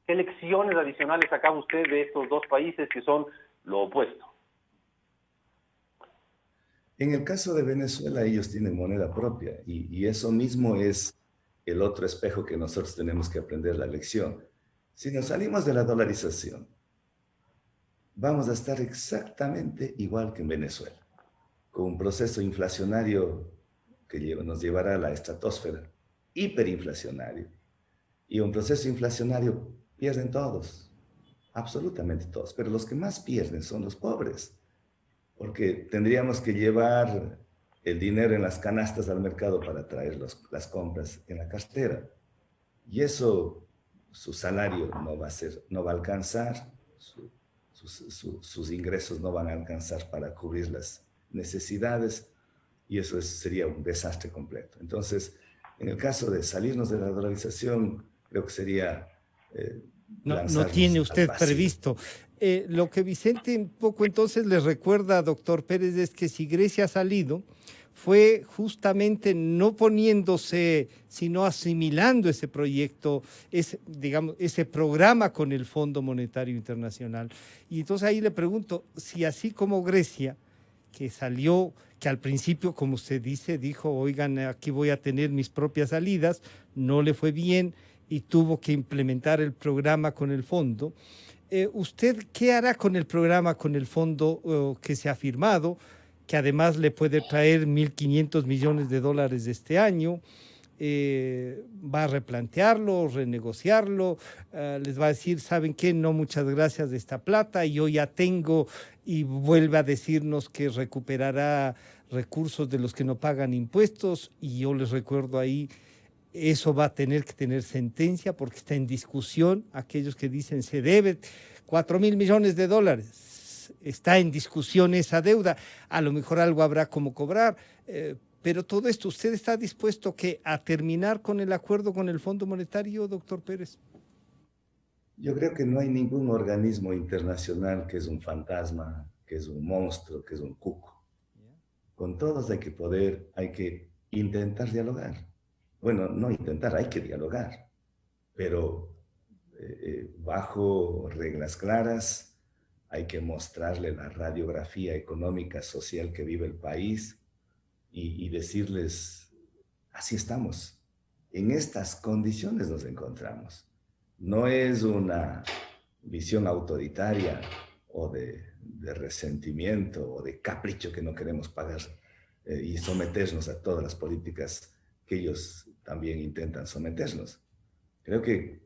lecciones adicionales sacaba usted de estos dos países que son lo opuesto. En el caso de Venezuela, ellos tienen moneda propia y eso mismo es el otro espejo que nosotros tenemos que aprender la lección. Si nos salimos de la dolarización, vamos a estar exactamente igual que en Venezuela, con un proceso inflacionario que nos llevará a la estratosfera, hiperinflacionario. Y un proceso inflacionario pierden todos, absolutamente todos, pero los que más pierden son los pobres, porque tendríamos que llevar el dinero en las canastas al mercado para traer las compras en la cartera. Y eso, su salario no va a alcanzar, sus ingresos no van a alcanzar para cubrir las necesidades, y eso sería un desastre completo. Entonces, en el caso de salirnos de la dolarización, creo que sería no tiene usted previsto. Lo que Vicente un poco entonces le recuerda, doctor Pérez, es que si Grecia ha salido, fue justamente no poniéndose, sino asimilando ese proyecto, ese programa con el Fondo Monetario Internacional. Y entonces ahí le pregunto, si así como Grecia, que salió, que al principio, como usted dice, dijo, oigan, aquí voy a tener mis propias salidas, no le fue bien y tuvo que implementar el programa con el fondo. ¿Usted qué hará con el programa, con el fondo que se ha firmado, que además le puede traer 1.500 millones de dólares este año? ¿Va a replantearlo, renegociarlo? ¿Les va a decir, saben qué, no, muchas gracias de esta plata, yo ya tengo, y vuelve a decirnos que recuperará recursos de los que no pagan impuestos? Y yo les recuerdo ahí, eso va a tener que tener sentencia porque está en discusión. Aquellos que dicen se debe 4.000 millones de dólares, está en discusión esa deuda. A lo mejor algo habrá como cobrar, pero todo esto, ¿usted está dispuesto a terminar con el acuerdo con el Fondo Monetario, doctor Pérez? Yo creo que no hay ningún organismo internacional que es un fantasma, que es un monstruo, que es un cuco. Con todos hay que intentar dialogar. Bueno, no intentar, hay que dialogar, pero bajo reglas claras. Hay que mostrarle la radiografía económica, social que vive el país y decirles, así estamos, en estas condiciones nos encontramos. No es una visión autoritaria de resentimiento o de capricho que no queremos pagar y someternos a todas las políticas que ellos también intentan someternos. Creo que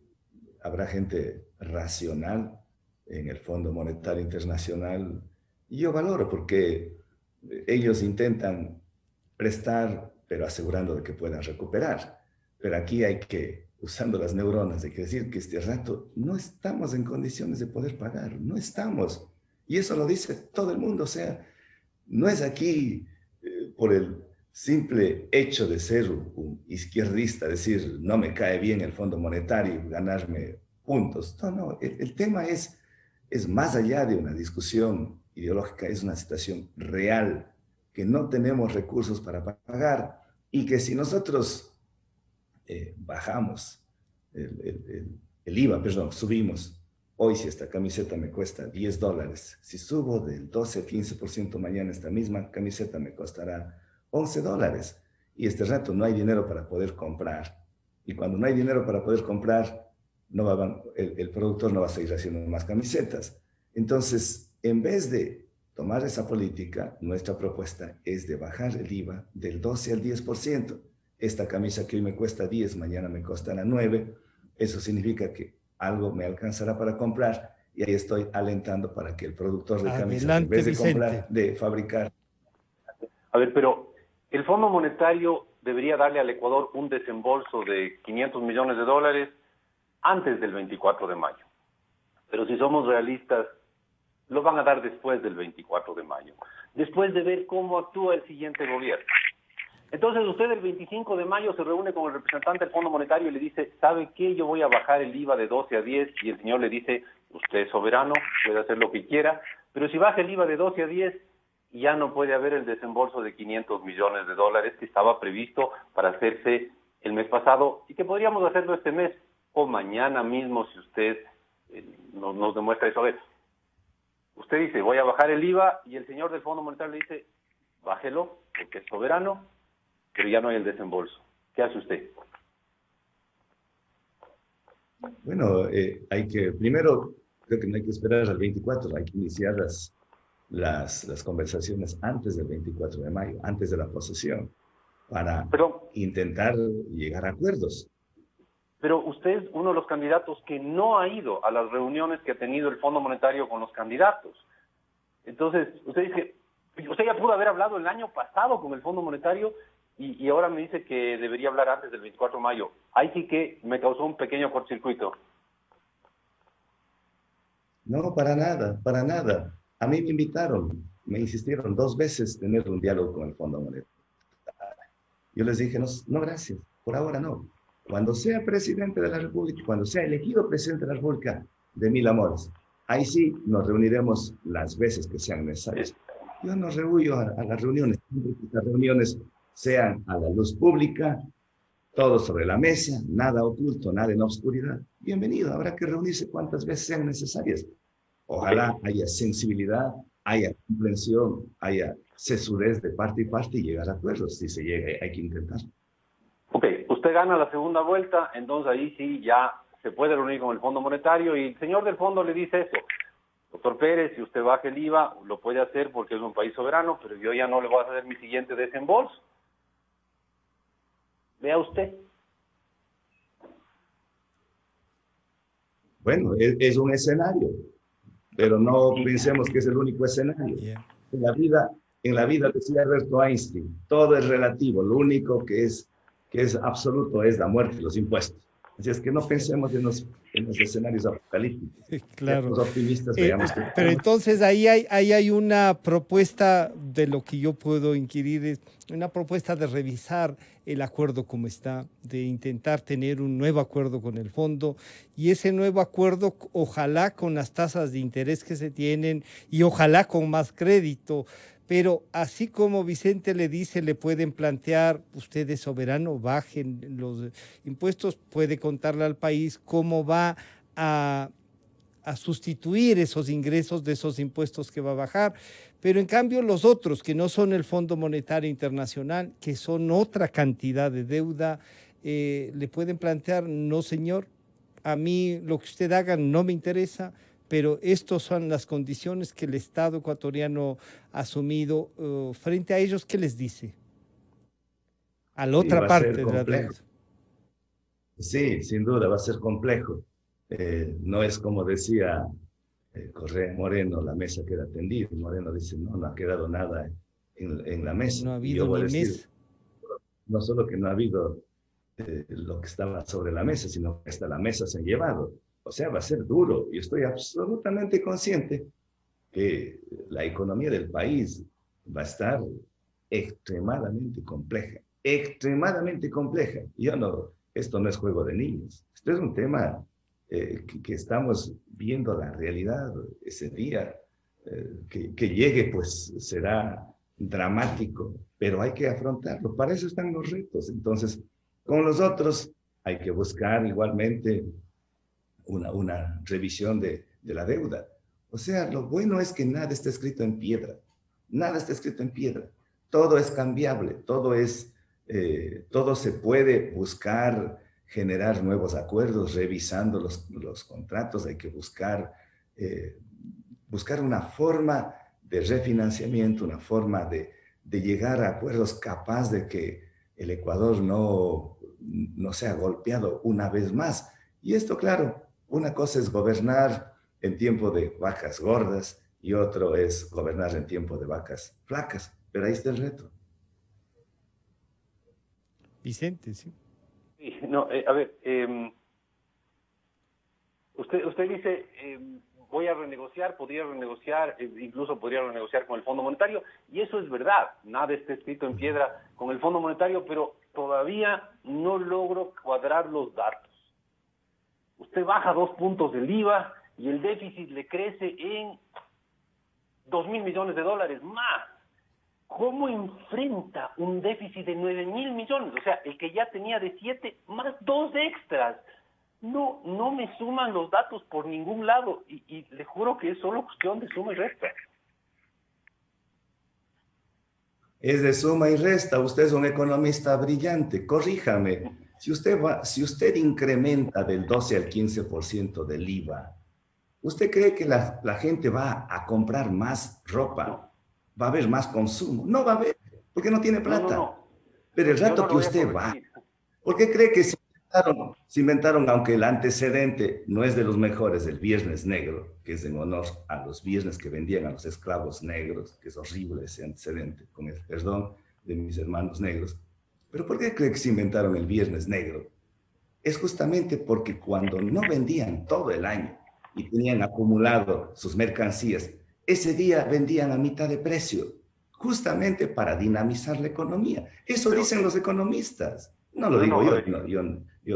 habrá gente racional en el Fondo Monetario Internacional y yo valoro porque ellos intentan prestar, pero asegurando de que puedan recuperar. Pero aquí hay que, usando las neuronas, hay que decir que este rato no estamos en condiciones de poder pagar, no estamos. Y eso lo dice todo el mundo, o sea, no es aquí por el simple hecho de ser un izquierdista, decir, no me cae bien el Fondo Monetario y ganarme puntos. No, no, el tema es más allá de una discusión ideológica, es una situación real, que no tenemos recursos para pagar y que si nosotros bajamos el IVA, perdón, subimos, hoy si esta camiseta me cuesta $10, si subo del 12-15% mañana esta misma camiseta me costará $11 y este rato no hay dinero para poder comprar y cuando no hay dinero para poder comprar el productor no va a seguir haciendo más camisetas. Entonces, en vez de tomar esa política, nuestra propuesta es de bajar el IVA del 12 al 10%. Esta camisa que hoy me cuesta 10, mañana me costará 9. Eso significa que algo me alcanzará para comprar y ahí estoy alentando para que el productor de camisas, en vez de comprar, de fabricar. A ver, pero el Fondo Monetario debería darle al Ecuador un desembolso de $500 millones antes del 24 de mayo. Pero si somos realistas, lo van a dar después del 24 de mayo, después de ver cómo actúa el siguiente gobierno. Entonces usted el 25 de mayo se reúne con el representante del Fondo Monetario y le dice, ¿sabe qué? Yo voy a bajar el IVA de 12 a 10, y el señor le dice, usted es soberano, puede hacer lo que quiera, pero si baja el IVA de 12 a 10, ya no puede haber el desembolso de $500 millones que estaba previsto para hacerse el mes pasado y que podríamos hacerlo este mes o mañana mismo si usted nos demuestra eso. A ver, usted dice, voy a bajar el IVA y el señor del Fondo Monetario le dice, bájelo porque es soberano, pero ya no hay el desembolso. ¿Qué hace usted? Bueno, primero, creo que no hay que esperar al 24, hay que iniciar las conversaciones antes del 24 de mayo, antes de la posesión, para intentar llegar a acuerdos. Pero usted es uno de los candidatos que no ha ido a las reuniones que ha tenido el Fondo Monetario con los candidatos. Entonces, usted dice, usted ya pudo haber hablado el año pasado con el Fondo Monetario y ahora me dice que debería hablar antes del 24 de mayo. Ahí sí que me causó un pequeño cortocircuito. No, para nada, para nada. A mí me invitaron, me insistieron 2 veces tener un diálogo con el Fondo Monetario. Yo les dije, no, gracias, por ahora no. Cuando sea presidente de la República, cuando sea elegido presidente de la República, de mil amores, ahí sí nos reuniremos las veces que sean necesarias. Yo no rehuyo a las reuniones, siempre que las reuniones sean a la luz pública, todo sobre la mesa, nada oculto, nada en obscuridad. Bienvenido, habrá que reunirse cuantas veces sean necesarias. Ojalá haya sensibilidad, haya comprensión, haya sesudez de parte y parte y llegar a acuerdos. Si se llega, hay que intentar. Ok, usted gana la segunda vuelta, entonces ahí sí ya se puede reunir con el Fondo Monetario y el señor del fondo le dice eso. Doctor Pérez, si usted baja el IVA, lo puede hacer porque es un país soberano, pero yo ya no le voy a hacer mi siguiente desembolso. Vea usted. Bueno, es un escenario, pero no pensemos que es el único escenario. En la vida decía Alberto Einstein, todo es relativo, lo único que es absoluto es la muerte y los impuestos. Así es que no pensemos en los escenarios apocalípticos. Claro. Los optimistas veamos que... Pero entonces ahí hay una propuesta de lo que yo puedo inquirir, es una propuesta de revisar el acuerdo como está, de intentar tener un nuevo acuerdo con el fondo y ese nuevo acuerdo ojalá con las tasas de interés que se tienen y ojalá con más crédito. Pero así como Vicente le dice, le pueden plantear, usted es soberano, bajen los impuestos, puede contarle al país cómo va a sustituir esos ingresos de esos impuestos que va a bajar. Pero en cambio los otros, que no son el Fondo Monetario Internacional, que son otra cantidad de deuda, le pueden plantear, no señor, a mí lo que usted haga no me interesa, pero estas son las condiciones que el Estado ecuatoriano ha asumido. Frente a ellos, ¿qué les dice? A la otra parte de la deuda. Sí, sin duda va a ser complejo. No es como decía Correa Moreno, la mesa queda tendida. Moreno dice, no ha quedado nada en la mesa. No ha habido ni mesa. No solo que no ha habido lo que estaba sobre la mesa, sino que hasta la mesa se han llevado. O sea, va a ser duro. Y estoy absolutamente consciente que la economía del país va a estar extremadamente compleja. Extremadamente compleja. Esto no es juego de niños. Esto es un tema que estamos viendo la realidad ese día. Que llegue, pues será dramático, pero hay que afrontarlo. Para eso están los retos. Entonces, con los otros hay que buscar igualmente una revisión de la deuda. O sea, lo bueno es que nada está escrito en piedra. Nada está escrito en piedra. Todo es cambiable, todo se puede buscar, generar nuevos acuerdos, revisando los contratos. Hay que buscar una forma de refinanciamiento, una forma de llegar a acuerdos capaz de que el Ecuador no sea golpeado una vez más. Y esto, claro, una cosa es gobernar en tiempo de vacas gordas y otro es gobernar en tiempo de vacas flacas. Pero ahí está el reto. Vicente, sí. Sí, no, a ver, usted dice, voy a renegociar, podría renegociar, incluso podría renegociar con el Fondo Monetario, y eso es verdad, nada está escrito en piedra con el Fondo Monetario, pero todavía no logro cuadrar los datos. Usted baja 2 puntos del IVA y el déficit le crece en $2.000 millones más. ¿Cómo enfrenta un déficit de 9.000 millones? O sea, el que ya tenía de 7 más 2 extras. No me suman los datos por ningún lado y le juro que es solo cuestión de suma y resta. Es de suma y resta. Usted es un economista brillante. Corríjame. Si usted incrementa del 12 al 15% del IVA, ¿usted cree que la gente va a comprar más ropa? ¿Va a haber más consumo? No va a haber, porque no tiene plata. No. Pero el rato que usted va, ¿por qué cree que se inventaron, aunque el antecedente no es de los mejores, el Viernes Negro, que es en honor a los viernes que vendían a los esclavos negros, que es horrible ese antecedente, con el perdón de mis hermanos negros? ¿Pero por qué cree que se inventaron el Viernes Negro? Es justamente porque cuando no vendían todo el año y tenían acumulado sus mercancías, ese día vendían a mitad de precio, justamente para dinamizar la economía. Eso dicen los economistas. No lo digo yo,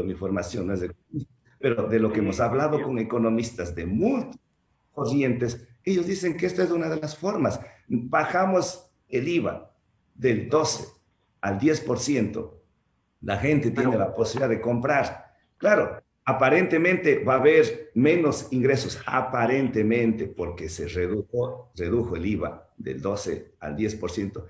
mi formación no es de economista, pero de lo que hemos hablado con economistas de múltiples corrientes, ellos dicen que esta es una de las formas. Bajamos el IVA del 12 al 10%, la gente tiene la posibilidad de comprar. Claro, aparentemente va a haber menos ingresos, aparentemente, porque se redujo el IVA del 12 al 10%,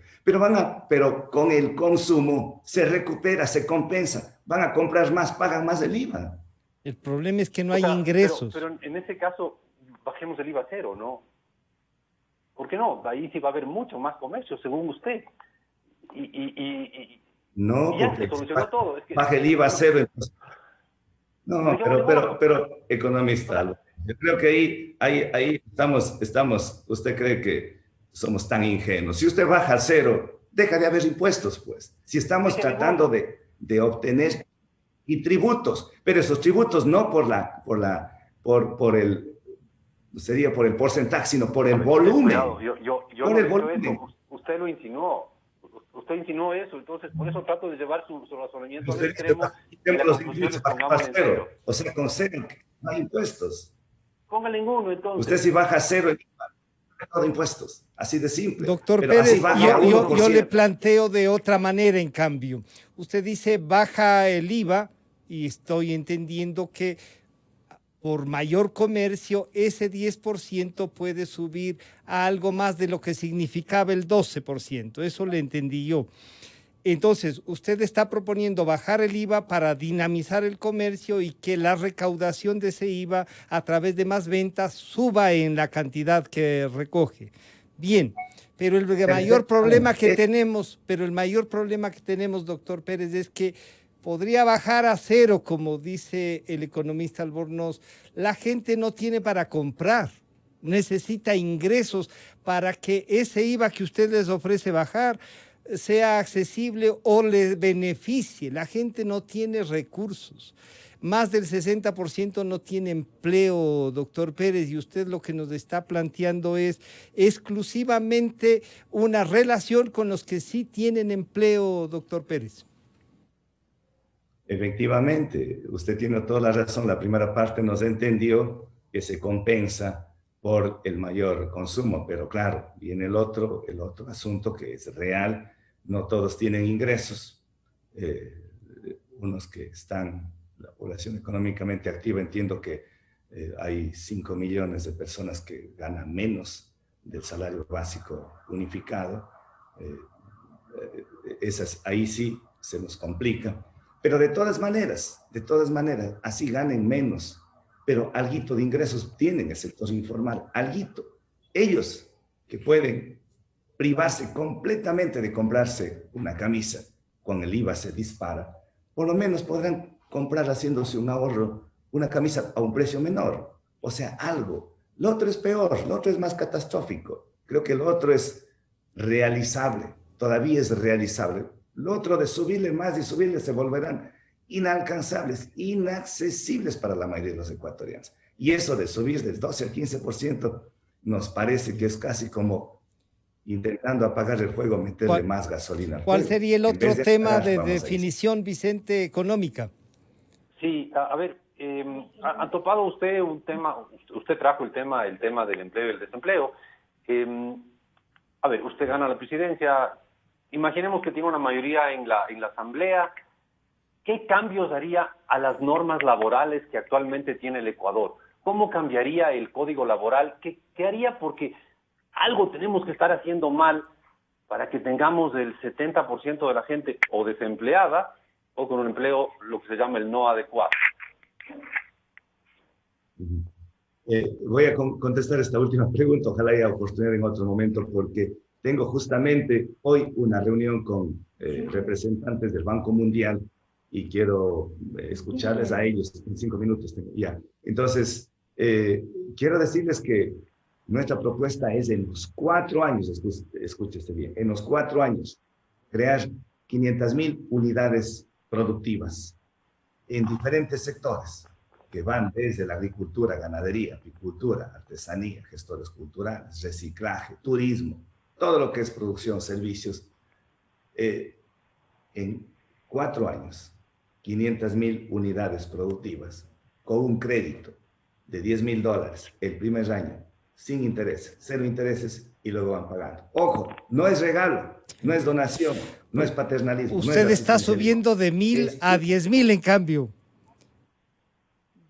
pero con el consumo se recupera, se compensa, van a comprar más, pagan más el IVA. El problema es que no hay ingresos. Pero en ese caso, bajemos el IVA a cero, ¿no? ¿Por qué no? Ahí sí va a haber mucho más comercio, según usted. No, ya porque se solucionó todo. Es que, baja el IVA a cero, entonces. No, pero economista, yo creo que ahí estamos, usted cree que somos tan ingenuos. Si usted baja a cero, deja de haber impuestos, pues. Si estamos tratando de obtener y tributos, pero esos tributos no por el porcentaje, sino por el volumen. Yo por no el he volumen. dicho eso. Usted lo insinuó. Usted insinuó eso, entonces por eso trato de llevar su razonamiento al extremo. Los impuestos a cero, o sea, con cero no hay impuestos. Póngale en uno, entonces. Usted si baja a cero, no de impuestos, así de simple. Doctor Pero Pérez, yo yo le planteo de otra manera, en cambio. Usted dice baja el IVA y estoy entendiendo que por mayor comercio, ese 10% puede subir a algo más de lo que significaba el 12%. Eso le entendí yo. Entonces, usted está proponiendo bajar el IVA para dinamizar el comercio y que la recaudación de ese IVA a través de más ventas suba en la cantidad que recoge. Bien, pero el mayor problema que tenemos, doctor Pérez, es que podría bajar a cero, como dice el economista Albornoz. La gente no tiene para comprar, necesita ingresos para que ese IVA que usted les ofrece bajar sea accesible o le beneficie. La gente no tiene recursos. Más del 60% no tiene empleo, doctor Pérez, y usted lo que nos está planteando es exclusivamente una relación con los que sí tienen empleo, doctor Pérez. Efectivamente, usted tiene toda la razón. La primera parte nos entendió que se compensa por el mayor consumo, pero claro, viene el otro asunto que es real. No todos tienen ingresos. Unos que están, la población económicamente activa, entiendo que hay 5 millones de personas que ganan menos del salario básico unificado. Ahí sí se nos complica. Pero de todas maneras, así ganen menos, pero alguito de ingresos tienen el sector informal, alguito. Ellos que pueden privarse completamente de comprarse una camisa cuando el IVA se dispara, por lo menos podrán comprar haciéndose un ahorro, una camisa a un precio menor. O sea, algo. Lo otro es peor, lo otro es más catastrófico. Creo que lo otro es realizable, todavía es realizable. Lo otro de subirle más y subirle se volverán inalcanzables, inaccesibles para la mayoría de los ecuatorianos. Y eso de subir del 12 al 15% nos parece que es casi como intentando apagar el fuego, meterle más gasolina al fuego. ¿Cuál sería el otro tema de definición, Vicente, económica? Sí, a ver, ha topado usted un tema, usted trajo el tema del empleo y el desempleo. A ver, usted gana la presidencia, imaginemos que tiene una mayoría en la Asamblea. ¿Qué cambios haría a las normas laborales que actualmente tiene el Ecuador? ¿Cómo cambiaría el código laboral? ¿Qué haría? Porque algo tenemos que estar haciendo mal para que tengamos el 70% de la gente o desempleada o con un empleo, lo que se llama el no adecuado. Voy a contestar esta última pregunta, ojalá haya oportunidad en otro momento, porque tengo justamente hoy una reunión con representantes del Banco Mundial y quiero escucharles a ellos en 5 minutos. Ya. Entonces, quiero decirles que nuestra propuesta es en los 4 años, escúchese bien, en los 4 años, crear 500,000 unidades productivas en diferentes sectores que van desde la agricultura, ganadería, apicultura, artesanía, gestores culturales, reciclaje, turismo, todo lo que es producción, servicios. En 4 años, 500,000 unidades productivas con un crédito de $10,000 el primer año, sin intereses, 0 intereses, y luego van pagando. Ojo, no es regalo, no es donación, no es paternalismo. Usted no es está subiendo de 1,000 a 10,000 en cambio.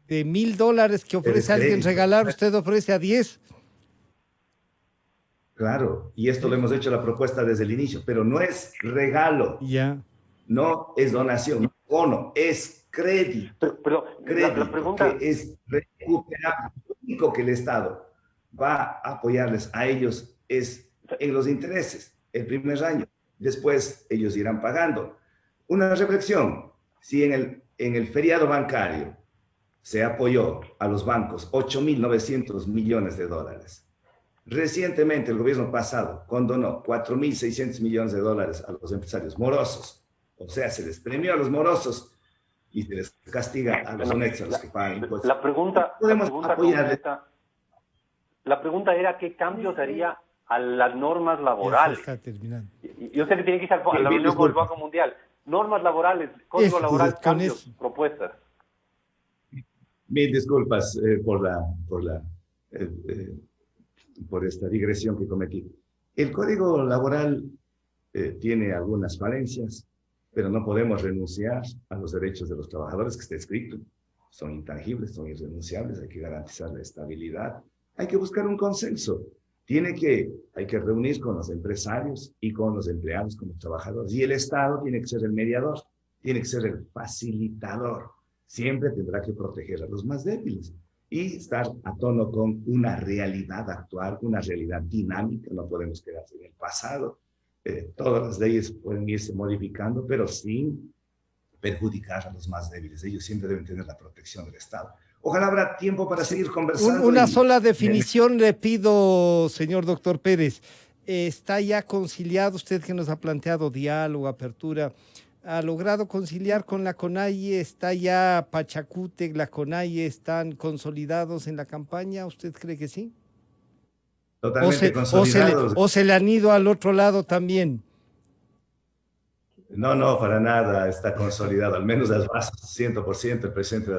De $1,000 que ofrece alguien regalar, usted ofrece a 10. Claro, y esto lo hemos hecho la propuesta desde el inicio, pero no es regalo. Ya. No es donación, no es bono, es crédito. Pero crédito la pregunta que es recuperable. Lo único que el Estado va a apoyarles a ellos es en los intereses el primer año. Después ellos irán pagando. Una reflexión, si en el feriado bancario se apoyó a los bancos 8.900 millones de dólares. Recientemente el gobierno pasado condonó 4.600 millones de dólares a los empresarios morosos. O sea, se les premió a los morosos y se les castiga a los honestos, a los que pagan impuestos. La pregunta era ¿qué cambios haría a las normas laborales? Está terminando. Yo sé que tiene que ir a la reunión con el Banco Mundial. Normas laborales, código laboral, cambios, propuestas. Mil disculpas por esta digresión que cometí. El código laboral tiene algunas falencias, pero no podemos renunciar a los derechos de los trabajadores que está escrito. Son intangibles, son irrenunciables, hay que garantizar la estabilidad. Hay que buscar un consenso. Hay que reunir con los empresarios y con los empleados, con los trabajadores. Y el Estado tiene que ser el mediador, tiene que ser el facilitador. Siempre tendrá que proteger a los más débiles y estar a tono con una realidad actual, una realidad dinámica. No podemos quedarse en el pasado. Todas las leyes pueden irse modificando, pero sin perjudicar a los más débiles. Ellos siempre deben tener la protección del Estado. Ojalá habrá tiempo para seguir conversando. Una sola definición le pido, señor doctor Pérez. ¿Está ya conciliado, usted que nos ha planteado diálogo, apertura, ha logrado conciliar con la CONAIE? ¿Está ya Pachacútec, la CONAIE, están consolidados en la campaña? ¿Usted cree que sí? Totalmente consolidados. ¿O se le han ido al otro lado también? No, para nada está consolidado, al menos las bases, 100%, el presidente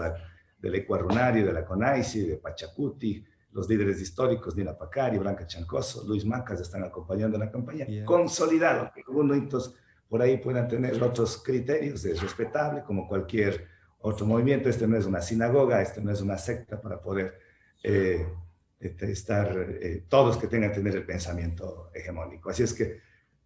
del Ecuarunario, de la CONAICI, de Pachacuti, los líderes históricos, Nina Pacari, Blanca Chancoso, Luis Macas, están acompañando la campaña. Yeah. Consolidado, que algunos por ahí puedan tener otros criterios, es respetable, como cualquier otro movimiento. Este no es una sinagoga, este no es una secta para poder estar todos que tengan que tener el pensamiento hegemónico. Así es que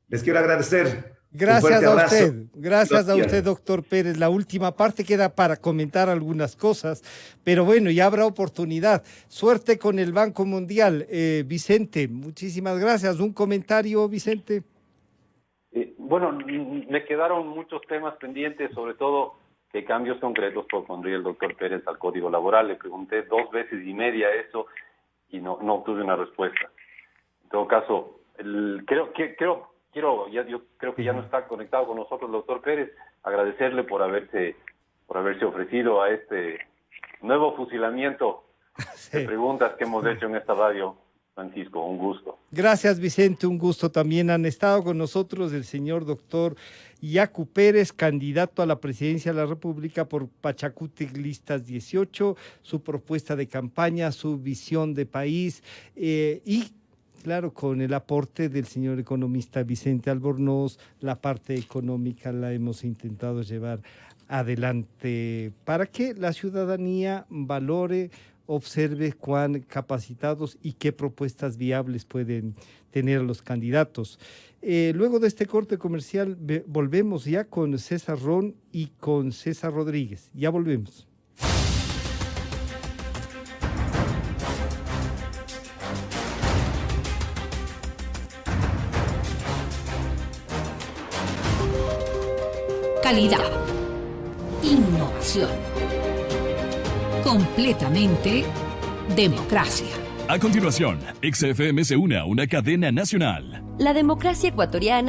les quiero agradecer. Gracias a usted, gracias a usted, doctor Pérez. La última parte queda para comentar algunas cosas, pero bueno, ya habrá oportunidad. Suerte con el Banco Mundial. Vicente, muchísimas gracias. ¿Un comentario, Vicente? Bueno, me quedaron muchos temas pendientes, sobre todo qué cambios concretos propondría el doctor Pérez al Código Laboral. Le pregunté 2 veces y media eso y no obtuve una respuesta. En todo caso, yo creo que ya no está conectado con nosotros el doctor Pérez. Agradecerle por haberse ofrecido a este nuevo fusilamiento de preguntas que hemos hecho en esta radio. Francisco, un gusto. Gracias, Vicente, un gusto. También han estado con nosotros el señor doctor Yacu Pérez, candidato a la presidencia de la República por Pachacútec Listas 18, su propuesta de campaña, su visión de país y claro, con el aporte del señor economista Vicente Albornoz, la parte económica la hemos intentado llevar adelante para que la ciudadanía valore, observe cuán capacitados y qué propuestas viables pueden tener los candidatos. Luego de este corte comercial volvemos ya con César Ron y con César Rodríguez. Ya volvemos. Calidad. Innovación. Completamente democracia. A continuación, XFM se une a una cadena nacional. La democracia ecuatoriana